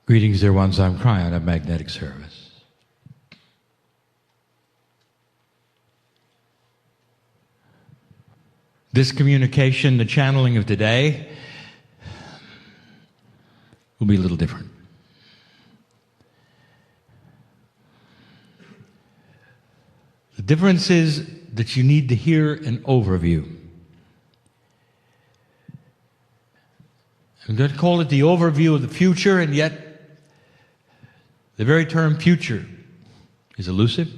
Greetings, dear ones. I'm KRYON of Magnetic Service. This communication, the channeling of today, will be a little different. The difference is that you need to hear an overview. I'm going to call it the overview of the future, and yet the very term future is elusive.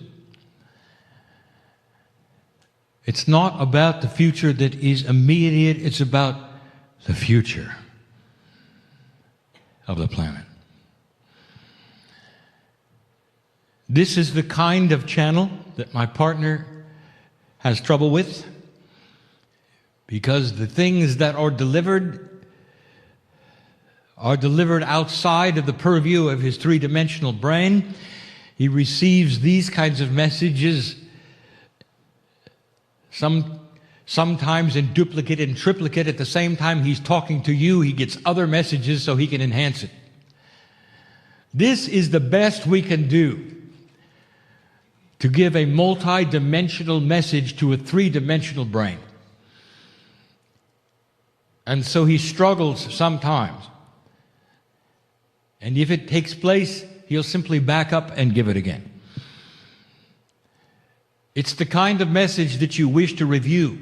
It's not about the future that is immediate, it's about the future of the planet. This is the kind of channel that my partner has trouble with, because the things that are delivered outside of the purview of his three-dimensional brain. He receives these kinds of messages, sometimes in duplicate and triplicate. At the same time he's talking to you, he gets other messages so he can enhance it. This is the best we can do to give a multi-dimensional message to a three-dimensional brain. And so he struggles sometimes. And if it takes place, he'll simply back up and give it again. It's the kind of message that you wish to review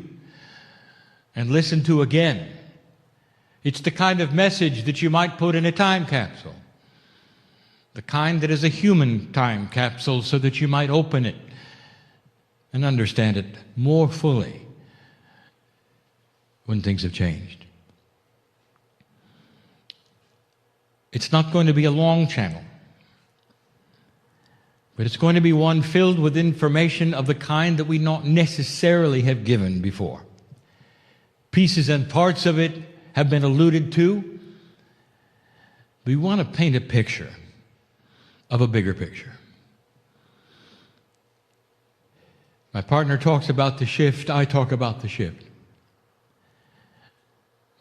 and listen to again. It's the kind of message that you might put in a time capsule. The kind that is a human time capsule, so that you might open it and understand it more fully when things have changed. It's not going to be a long channel, but it's going to be one filled with information of the kind that we not necessarily have given before. Pieces and parts of it have been alluded to. We want to paint a picture of a bigger picture. My partner talks about the shift, I talk about the shift.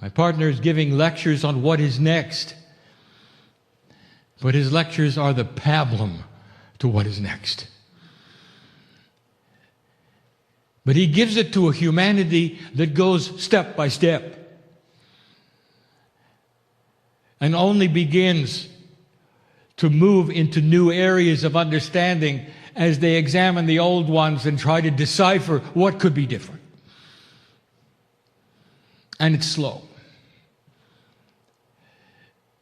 My partner is giving lectures on what is next, but his lectures are the pablum to what is next. But he gives it to a humanity that goes step by step and only begins to move into new areas of understanding as they examine the old ones and try to decipher what could be different. And it's slow.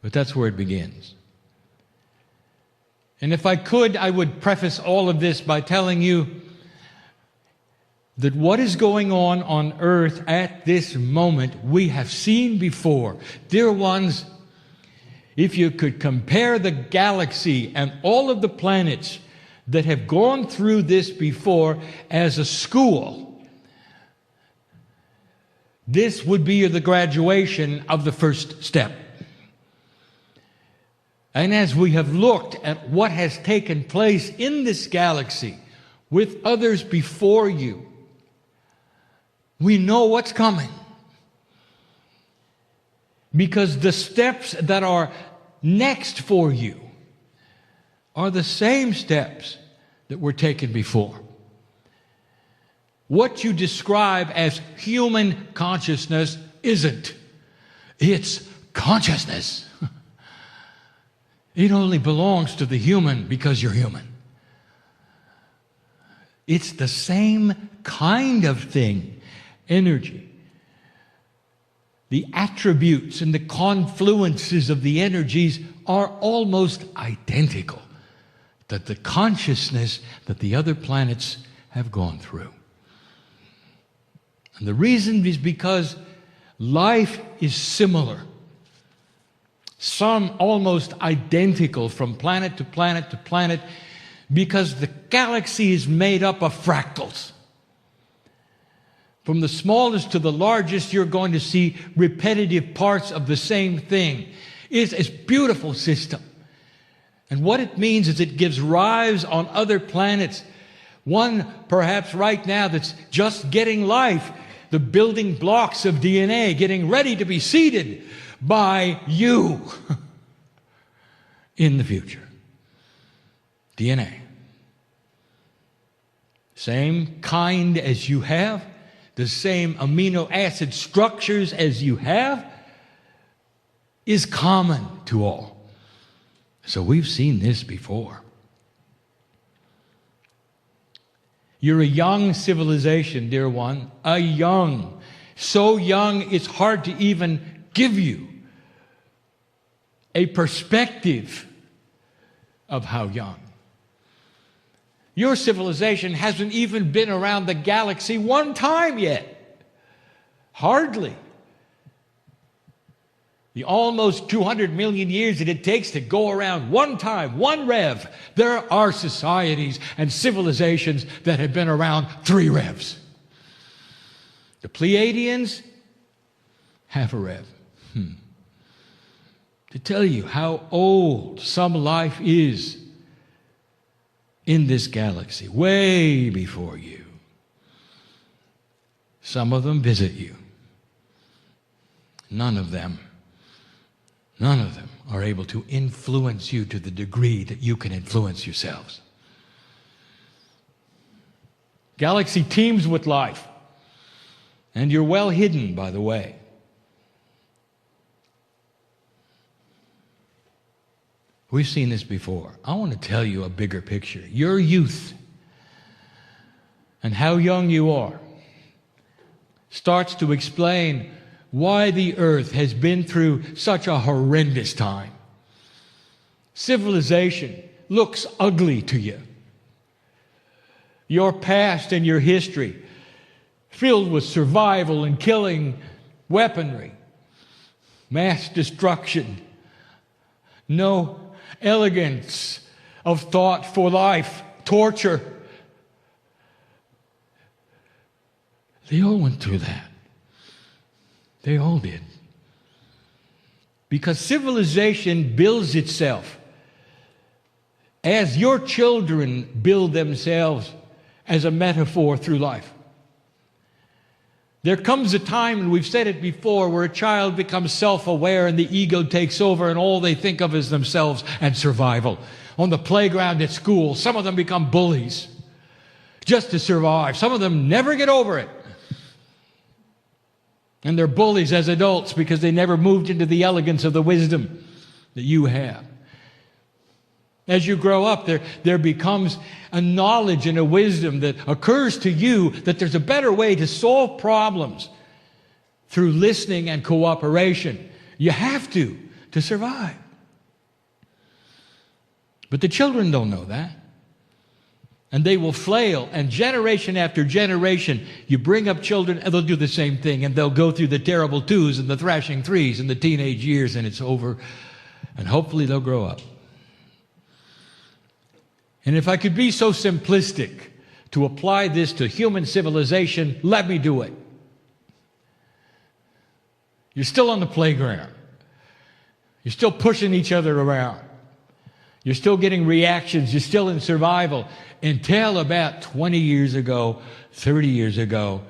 But that's where it begins. And if I could, I would preface all of this by telling you that what is going on Earth at this moment, we have seen before. Dear ones, if you could compare the galaxy and all of the planets that have gone through this before as a school, this would be the graduation of the first step. And as we have looked at what has taken place in this galaxy with others before you, we know what's coming. Because the steps that are next for you are the same steps that were taken before. What you describe as human consciousness isn't. It's consciousness. It only belongs to the human because you're human. It's the same kind of thing, energy. The attributes and the confluences of the energies are almost identical to the consciousness that the other planets have gone through. And the reason is because life is similar. Some almost identical from planet to planet to planet, because the galaxy is made up of fractals. From the smallest to the largest, you're going to see repetitive parts of the same thing. It's a beautiful system. And what it means is it gives rise on other planets. One, perhaps right now, that's just getting life, the building blocks of DNA, getting ready to be seeded by you. in the future. DNA. Same kind as you have, the same amino acid structures as you have, is common to all. So we've seen this before. You're a young civilization, dear one, so young it's hard to even give you a perspective of how young. Your civilization hasn't even been around the galaxy one time yet. Hardly. The almost 200 million years that it takes to go around one time, one rev. There are societies and civilizations that have been around 3 revs. The Pleiadians, half a rev. To tell you how old some life is in this galaxy, way before you. Some of them visit you. None of them are able to influence you to the degree that you can influence yourselves. Galaxy teems with life, and you're well hidden, by the way. We've seen this before. I want to tell you a bigger picture. Your youth and how young you are starts to explain why the earth has been through such a horrendous time. Civilization looks ugly to you. Your past and your history, filled with survival and killing, weaponry, mass destruction, no elegance of thought for life, torture. They all went through that. They all did. Because civilization builds itself as your children build themselves as a metaphor through life. There comes a time, and we've said it before, where a child becomes self-aware and the ego takes over and all they think of is themselves and survival. On the playground at school, some of them become bullies just to survive. Some of them never get over it. And they're bullies as adults because they never moved into the elegance of the wisdom that you have. As you grow up, there becomes a knowledge and a wisdom that occurs to you that there's a better way to solve problems through listening and cooperation. You have to survive. But the children don't know that. And they will flail, and generation after generation, you bring up children and they'll do the same thing, and they'll go through the terrible 2s and the thrashing 3s and the teenage years, and it's over, and hopefully they'll grow up. And if I could be so simplistic to apply this to human civilization, let me do it. You're still on the playground. You're still pushing each other around. You're still getting reactions. You're still in survival until about 20 years ago, 30 years ago,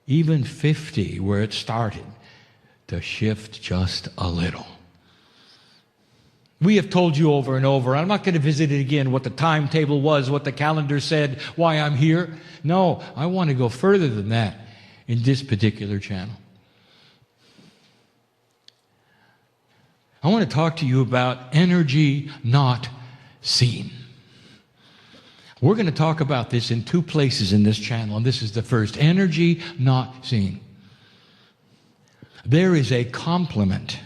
even 50, where it started to shift just a little. We have told you over and over, I'm not going to visit it again, what the timetable was, what the calendar said, why I'm here. No, I want to go further than that in this particular channel. I want to talk to you about energy not seen. We're going to talk about this in 2 places in this channel, and this is the first. Energy not seen. There is a complement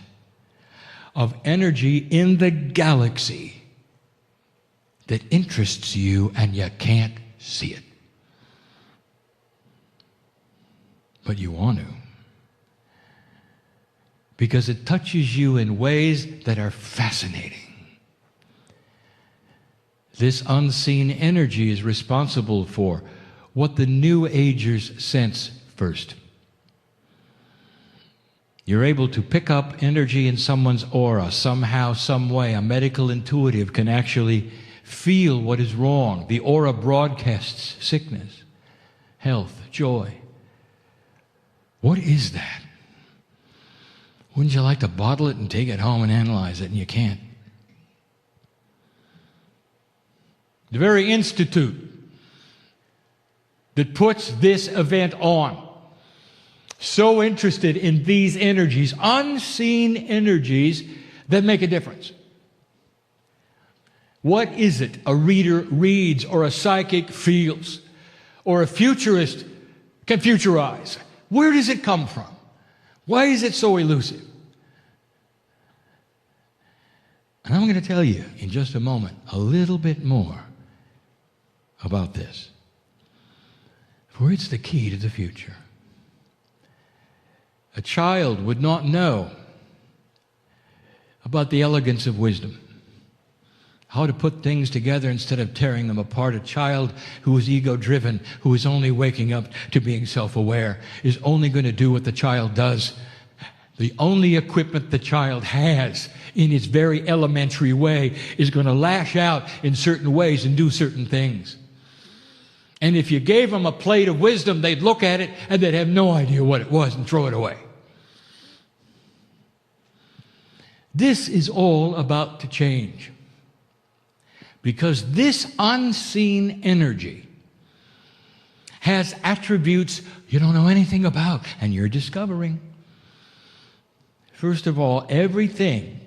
of energy in the galaxy that interests you, and you can't see it. But you want to. Because it touches you in ways that are fascinating. This unseen energy is responsible for what the New Agers sense first. You're able to pick up energy in someone's aura somehow, some way. A medical intuitive can actually feel what is wrong. The aura broadcasts sickness, health, joy. What is that? Wouldn't you like to bottle it and take it home and analyze it, and you can't? the very institute that puts this event on, so interested in these energies, unseen energies that make a difference. What is it a reader reads or a psychic feels or a futurist can futurize? Where does it come from? Why is it so elusive? And I'm going to tell you in just a moment a little bit more about this. For it's the key to the future. A child would not know about the elegance of wisdom, how to put things together instead of tearing them apart. A child who is ego-driven, who is only waking up to being self-aware, is only going to do what the child does. The only equipment the child has in its very elementary way is going to lash out in certain ways and do certain things. And if you gave them a plate of wisdom, they'd look at it and they'd have no idea what it was and throw it away. This is all about to change. Because this unseen energy has attributes you don't know anything about, and you're discovering. First of all, everything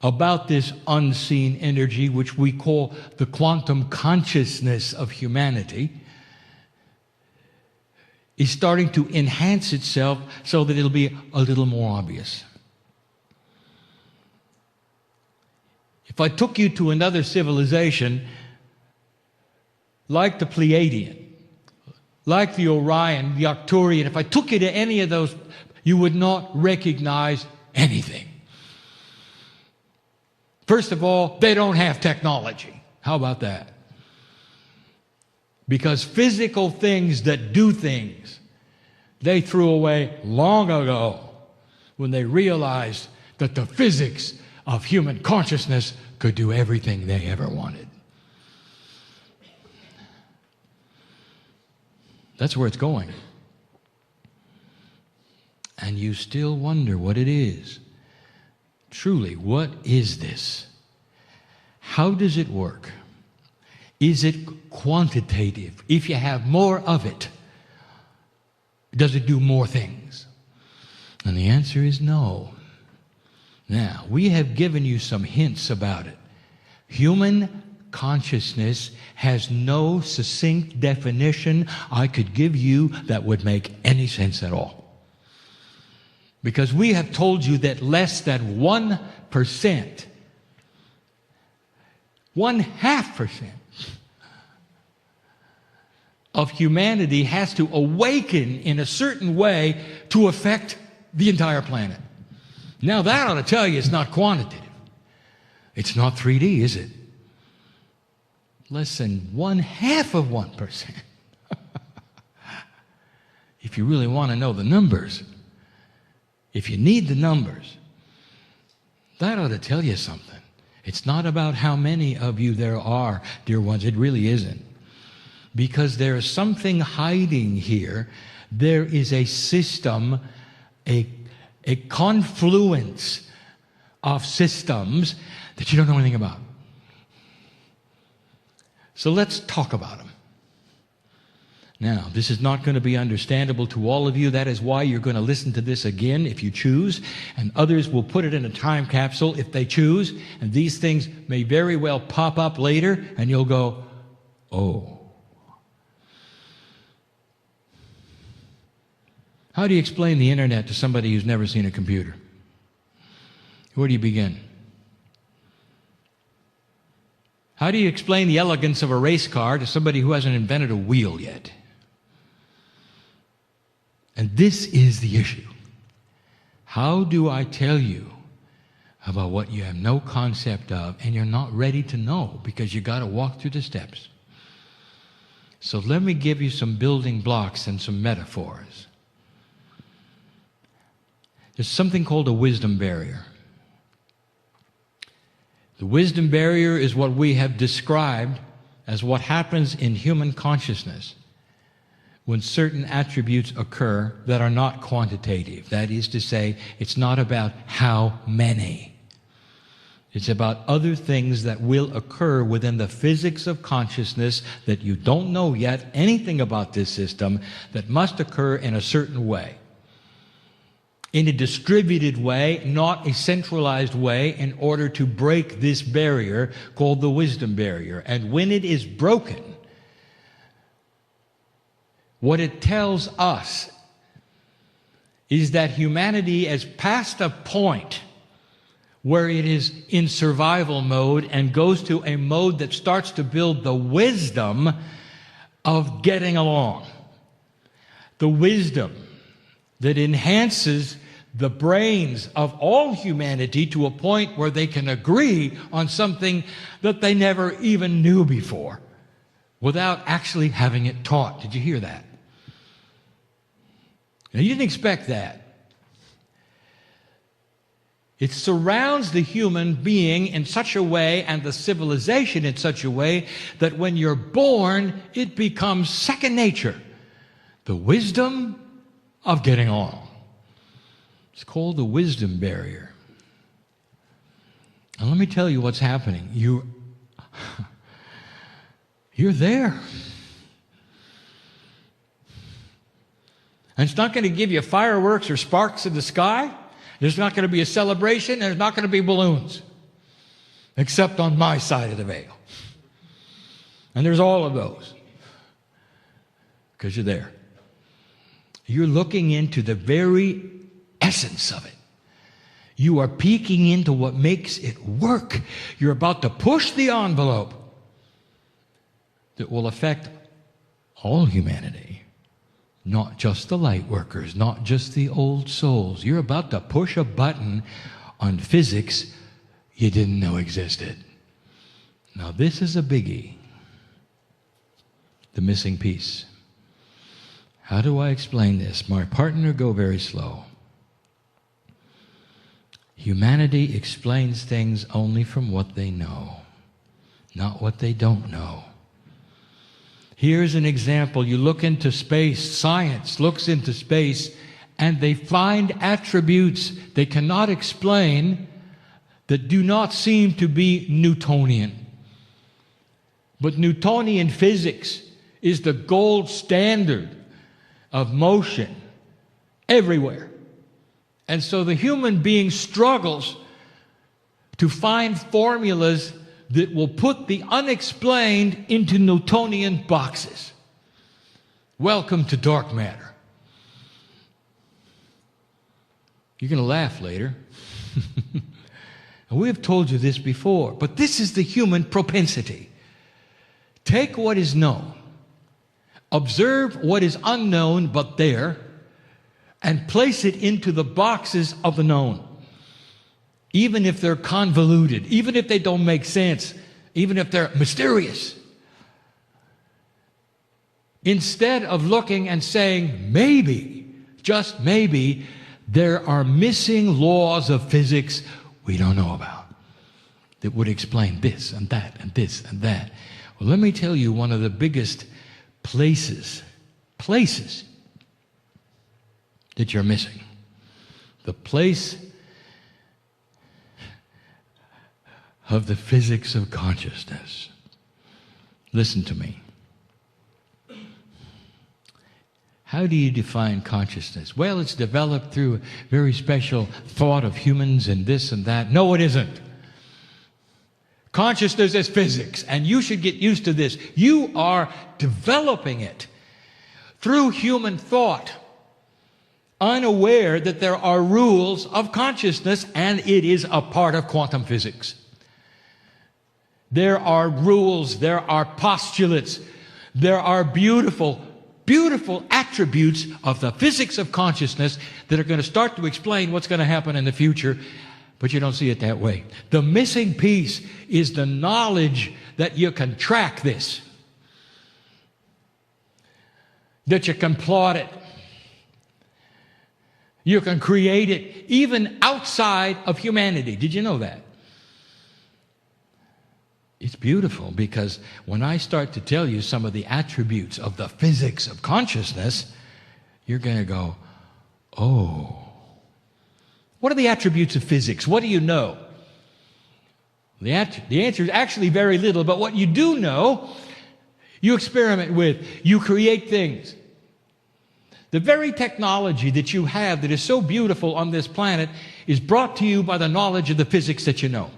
about this unseen energy, which we call the quantum consciousness of humanity, is starting to enhance itself so that it'll be a little more obvious. If I took you to another civilization, like the Pleiadian, like the Orion, the Arcturian, if I took you to any of those, you would not recognize anything. First of all, they don't have technology. How about that? Because physical things that do things, they threw away long ago when they realized that the physics of human consciousness could do everything they ever wanted. That's where it's going. And you still wonder what it is. Truly, what is this? How does it work? Is it quantitative? If you have more of it, does it do more things? And the answer is no. Now, we have given you some hints about it. Human consciousness has no succinct definition I could give you that would make any sense at all. Because we have told you that less than 1%, 0.5% of humanity has to awaken in a certain way to affect the entire planet. Now that ought to tell you it's not quantitative. It's not 3D, is it? Less than 0.5%. If you really want to know the numbers, if you need the numbers, that ought to tell you something. It's not about how many of you there are, dear ones. It really isn't. Because there is something hiding here. There is a system, a confluence of systems that you don't know anything about. So let's talk about them. Now, this is not going to be understandable to all of you. That is why you're going to listen to this again if you choose, and others will put it in a time capsule if they choose, and these things may very well pop up later, and you'll go, oh. How do you explain the internet to somebody who's never seen a computer? Where do you begin? How do you explain the elegance of a race car to somebody who hasn't invented a wheel yet? And this is the issue. How do I tell you about what you have no concept of and you're not ready to know because you got to walk through the steps? So let me give you some building blocks and some metaphors. There's something called a wisdom barrier. The wisdom barrier is what we have described as what happens in human consciousness when certain attributes occur that are not quantitative. That is to say, it's not about how many. It's about other things that will occur within the physics of consciousness that you don't know yet anything about this system, that must occur in a certain way. In a distributed way, not a centralized way, in order to break this barrier called the wisdom barrier. And when it is broken, what it tells us is that humanity has passed a point where it is in survival mode and goes to a mode that starts to build the wisdom of getting along. The wisdom that enhances the brains of all humanity to a point where they can agree on something that they never even knew before without actually having it taught. Did you hear that? Now, you didn't expect that. It surrounds the human being in such a way, and the civilization in such a way, that when you're born, it becomes second nature. The wisdom of getting along. It's called the wisdom barrier. And let me tell you what's happening. You're there. And it's not going to give you fireworks or sparks in the sky. There's not going to be a celebration. There's not going to be balloons. Except on my side of the veil. And there's all of those. Because you're there. You're looking into the very essence of it. You are peeking into what makes it work. You're about to push the envelope that will affect all humanity. Not just the light workers, not just the old souls. You're about to push a button on physics you didn't know existed. Now this is a biggie. The missing piece. How do I explain this? My partner, go very slow. Humanity explains things only from what they know, not what they don't know. Here's an example. You look into space, science looks into space, and they find attributes they cannot explain that do not seem to be Newtonian. But Newtonian physics is the gold standard of motion everywhere. And so the human being struggles to find formulas that will put the unexplained into Newtonian boxes. Welcome to dark matter. You're going to laugh later. And we have told you this before, but this is the human propensity. Take what is known, observe what is unknown but there, and place it into the boxes of the known. Even if they're convoluted, even if they don't make sense, even if they're mysterious. Instead of looking and saying, maybe, just maybe, there are missing laws of physics we don't know about that would explain this and that and this and that. Well, let me tell you one of the biggest places that you're missing. The place of the physics of consciousness. Listen to me. How do you define consciousness? Well, it's developed through a very special thought of humans and this and that. No, it isn't. Consciousness is physics, and you should get used to this. You are developing it through human thought, unaware that there are rules of consciousness, and it is a part of quantum physics. There are rules, there are postulates, there are beautiful attributes of the physics of consciousness that are going to start to explain what's going to happen in the future, but you don't see it that way. The missing piece is the knowledge that you can track this, that you can plot it, you can create it, even outside of humanity. Did you know that? It's beautiful, because when I start to tell you some of the attributes of the physics of consciousness, you're going to go, oh. What are the attributes of physics? What do you know? The answer is actually very little, but what you do know, you experiment with, you create things. The very technology that you have that is so beautiful on this planet is brought to you by the knowledge of the physics that you know.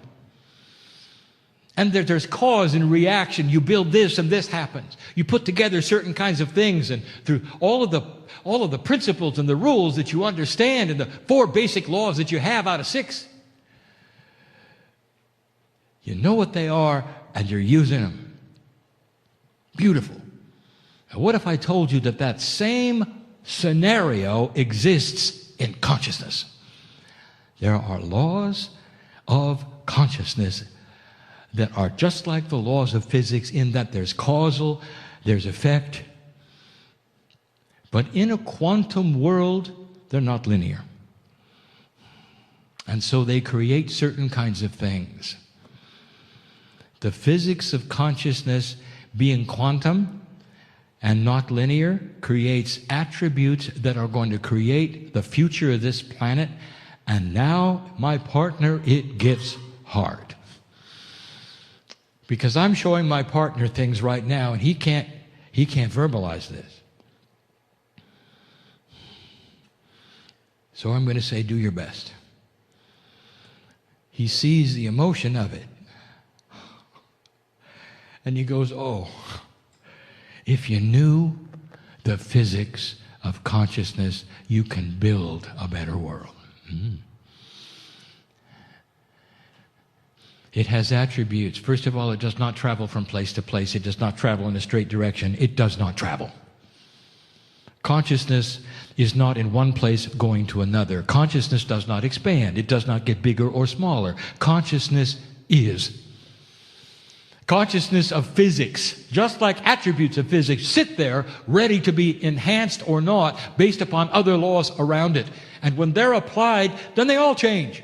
And there's cause and reaction. You build this and this happens. You put together certain kinds of things, and through all of the principles and the rules that you understand and the 4 basic laws that you have out of 6, you know what they are and you're using them. Beautiful. Now, what if I told you that that same scenario exists in consciousness? There are laws of consciousness that are just like the laws of physics in that there's causal, there's effect. But in a quantum world, they're not linear. And so they create certain kinds of things. The physics of consciousness, being quantum and not linear, creates attributes that are going to create the future of this planet. And now, my partner, it gets hard. Because I'm showing my partner things right now, and he can't verbalize this. So I'm going to say, do your best. He sees the emotion of it. And he goes, oh, if you knew the physics of consciousness, you can build a better world. It has attributes. First of all, it does not travel from place to place. It does not travel in a straight direction. It does not travel. Consciousness is not in one place going to another. Consciousness does not expand. It does not get bigger or smaller. Consciousness is. Consciousness of physics, just like attributes of physics, sit there ready to be enhanced or not based upon other laws around it. And when they're applied, then they all change.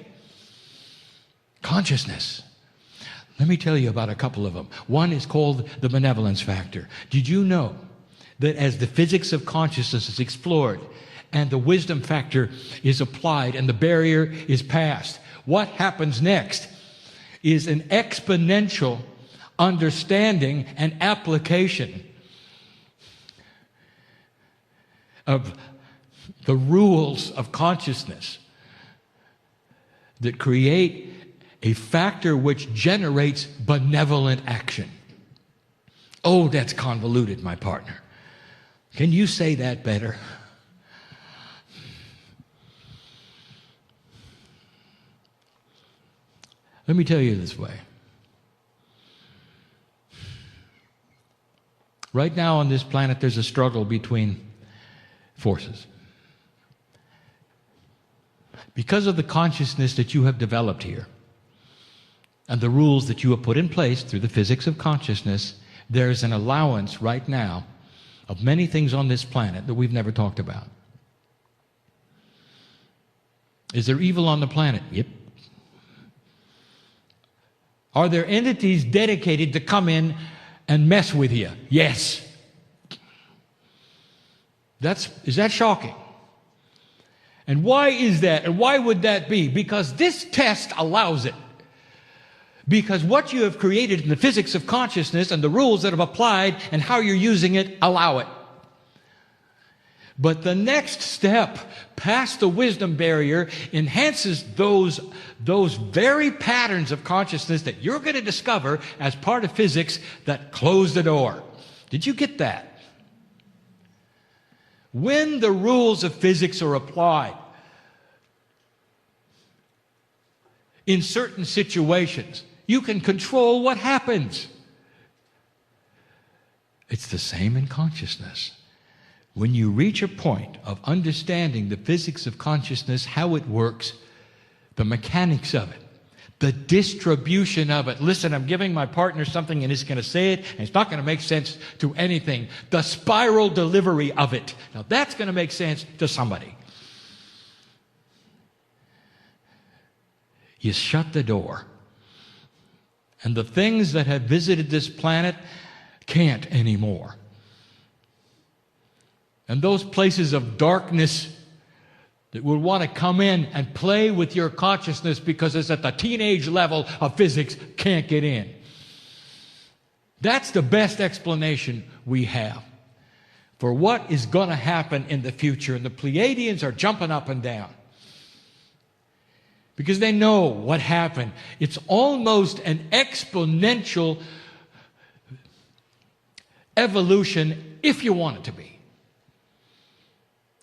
Consciousness. Let me tell you about a couple of them. One is called the benevolence factor. Did you know that as the physics of consciousness is explored and the wisdom factor is applied and the barrier is passed, what happens next is an exponential understanding and application of the rules of consciousness that create a factor which generates benevolent action. Oh, that's convoluted, my partner. Can you say that better? Let me tell you this way. Right now on this planet, there's a struggle between forces. Because of the consciousness that you have developed here, and the rules that you have put in place through the physics of consciousness, there's an allowance right now of many things on this planet that we've never talked about. Is there evil on the planet? Yep. Are there entities dedicated to come in and mess with you? Yes. Is that shocking? And why is that? And why would that be? Because this test allows it. Because what you have created in the physics of consciousness and the rules that have applied and how you're using it allow it. But the next step past the wisdom barrier enhances those very patterns of consciousness that you're going to discover as part of physics that close the door. Did you get that? When the rules of physics are applied in certain situations, you can control what happens. It's the same in consciousness. When you reach a point of understanding the physics of consciousness, how it works, the mechanics of it, the distribution of it. Listen, I'm giving my partner something and he's going to say it and it's not going to make sense to anything. The spiral delivery of it. Now that's going to make sense to somebody. You shut the door. And the things that have visited this planet can't anymore. And those places of darkness that would want to come in and play with your consciousness because it's at the teenage level of physics, can't get in. That's the best explanation we have for what is going to happen in the future. And the Pleiadians are jumping up and down because they know what happened. It's almost an exponential evolution if you want it to be.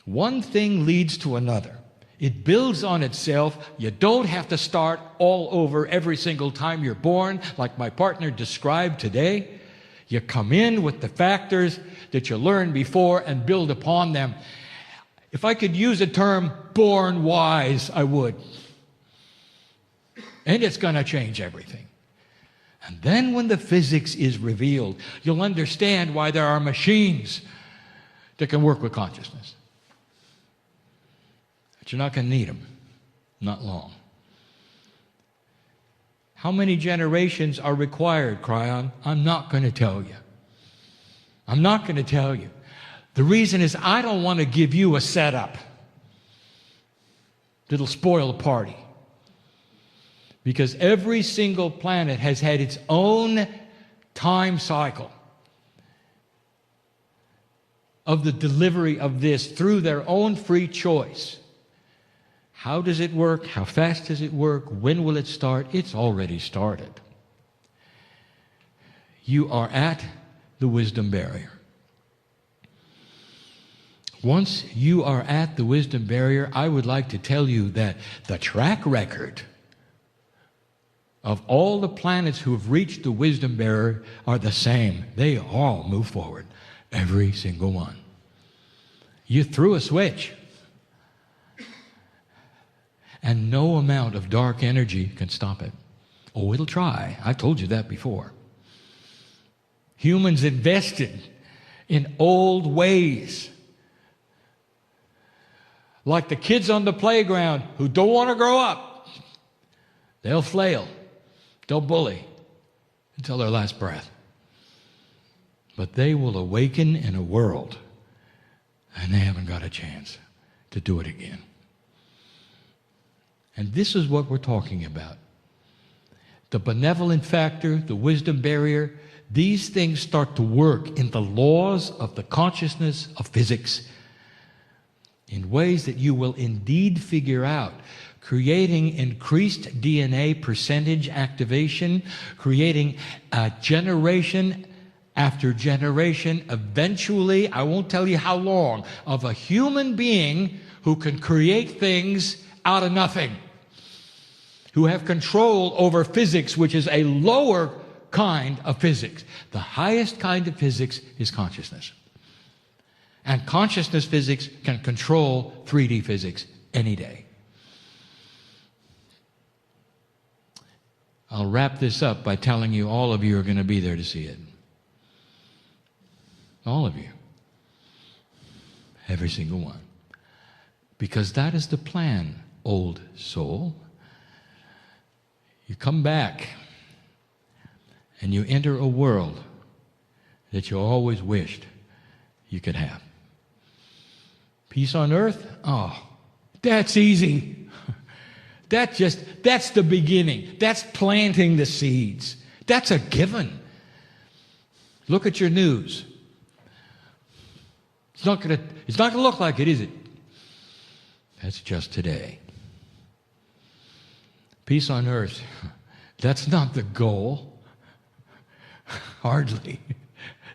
One thing leads to another. It builds on itself. You don't have to start all over every single time you're born, like my partner described today. You come in with the factors that you learned before and build upon them. If I could use a term, born wise, I would. And it's going to change everything. And then when the physics is revealed, you'll understand why there are machines that can work with consciousness. But you're not going to need them. Not long. How many generations are required, KRYON? I'm not going to tell you. I'm not going to tell you. The reason is I don't want to give you a setup that'll spoil the party. Because every single planet has had its own time cycle of the delivery of this through their own free choice. How does it work? How fast does it work? When will it start? It's already started. You are at the wisdom barrier. Once you are at the wisdom barrier, I would like to tell you that the track record of all the planets who have reached the wisdom barrier are the same. They all move forward. Every single one. You threw a switch. And no amount of dark energy can stop it. Oh, it'll try. I've told you that before. Humans invested in old ways. Like the kids on the playground who don't want to grow up. They'll flail. They'll bully until their last breath. But they will awaken in a world, and they haven't got a chance to do it again. And this is what we're talking about. The benevolent factor, the wisdom barrier, these things start to work in the laws of the consciousness of physics in ways that you will indeed figure out, creating increased DNA percentage activation, creating a generation after generation, eventually, I won't tell you how long, of a human being who can create things out of nothing, who have control over physics, which is a lower kind of physics. The highest kind of physics is consciousness. And consciousness physics can control 3D physics any day. I'll wrap this up by telling you all of you are going to be there to see it. All of you. Every single one. Because that is the plan, old soul. You come back and you enter a world that you always wished you could have. Peace on earth? Oh, that's easy. That's the beginning. That's planting the seeds. That's a given. Look at your news. It's not going to look like it, is it? That's just today. Peace on earth. That's not the goal. Hardly.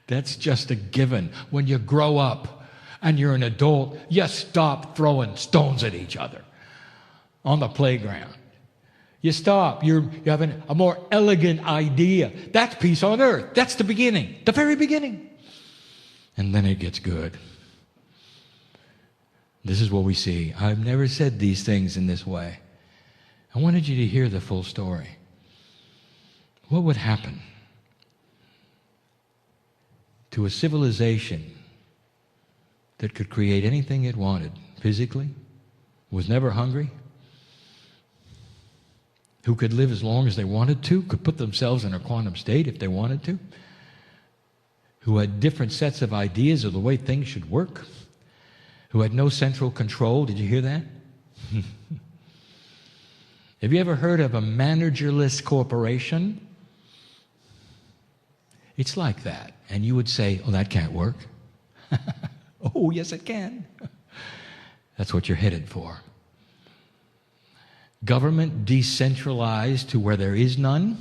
That's just a given. When you grow up and you're an adult, you stop throwing stones at each other on the playground. You stop. You're having a more elegant idea. That's peace on earth. That's the beginning. The very beginning. And then it gets good. This is what we see. I've never said these things in this way. I wanted you to hear the full story. What would happen to a civilization that could create anything it wanted physically, was never hungry, who could live as long as they wanted to, could put themselves in a quantum state if they wanted to, who had different sets of ideas of the way things should work, who had no central control? Did you hear that? Have you ever heard of a managerless corporation? It's like that. And you would say, oh, that can't work. Oh, yes, it can. That's what you're headed for. Government decentralized to where there is none.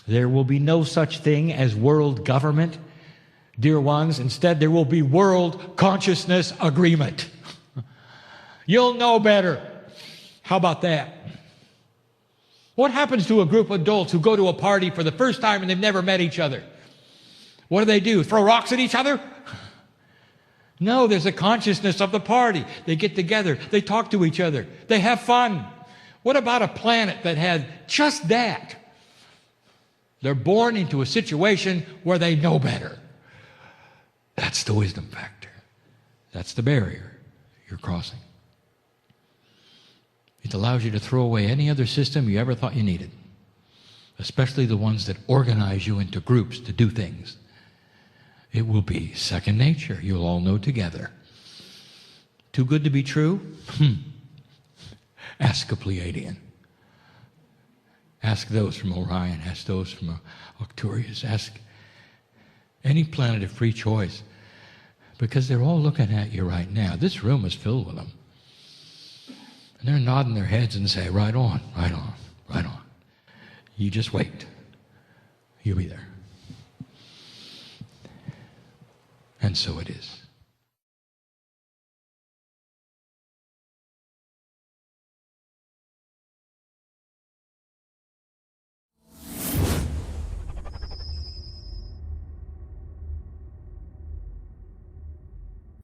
There will be no such thing as world government, dear ones. Instead, there will be world consciousness agreement. You'll know better. How about that? What happens to a group of adults who go to a party for the first time and they've never met each other? What do? Throw rocks at each other? No, there's a consciousness of the party. They get together. They talk to each other. They have fun. What about a planet that had just that? They're born into a situation where they know better. That's the wisdom factor. That's the barrier you're crossing. It allows you to throw away any other system you ever thought you needed, especially the ones that organize you into groups to do things. It will be second nature. You'll all know together. Too good to be true? Ask a Pleiadian. Ask those from Orion. Ask those from Arcturus. Ask any planet of free choice, because they're all looking at you right now. This room is filled with them. And they're nodding their heads and say, right on, right on, right on. You just wait. You'll be there. And so it is.